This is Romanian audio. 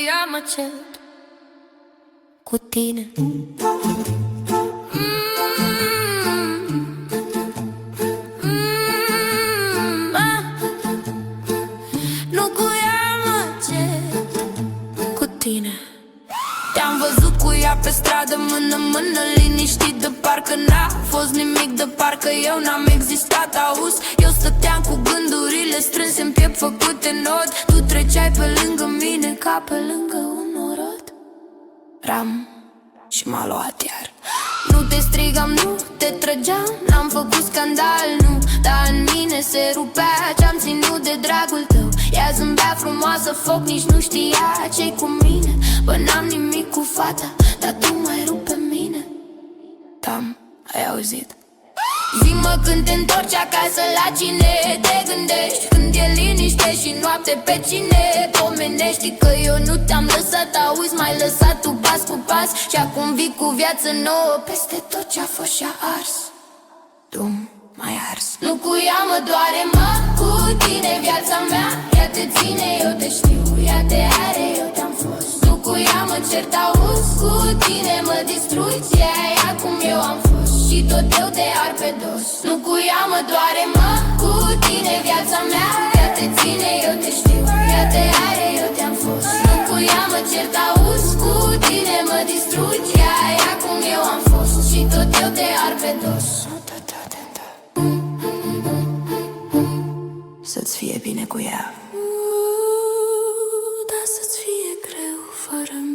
ea mă cert cu tine. Nu cu ea mă cert cu tine. Te-am văzut cu ea pe stradă, mână-mână, liniștit, de parcă n-a fost nimic, de parcă eu n-am existat, auzi? Eu stăteam cu gândurile strânse în piept, făcute nod. Tu treceai pe lângă mine ca pe lângă un norod. Ram și m-a luat iar. Nu te strigam, nu te trăgeam, n-am făcut scandal, nu, dar în mine se rupea ce-am ținut de dragul tău. Ea zâmbea frumoasă, foc, nici nu știa ce-i cu mine. Bă, n-am nimic cu fata, dar tu mai rupi pe mine. Tam, ai auzit? Zi-mă când te întorci acasă, la cine te gândești? Când e liniște și noapte, pe cine pomenești? Că eu nu te-am lăsat, auzi, m-ai lăsat tu pas cu pas. Și acum vii cu viață nouă peste tot ce-a fost și-a ars. Tu m-ai ars. Nu cu ea mă doare, mă, cu tine viața mea. Ea te ține, eu te știu, ea te are, eu te-am fost. Nu cu ea mă cert, auzi, cu tine mă distrugi. Ea e acum eu am fost și tot eu te ar pe dos. Nu cu ea mă doare, mă, cu tine viața mea. Ea te ține, eu te știu, ea te are, eu te-am fost. Nu cu ea mă cert, auzi, cu tine mă distrugi. Ea e acum eu am fost și tot eu te ar pe dos. Să-ți fie bine cu ea, dar să-ți fie greu fără mine.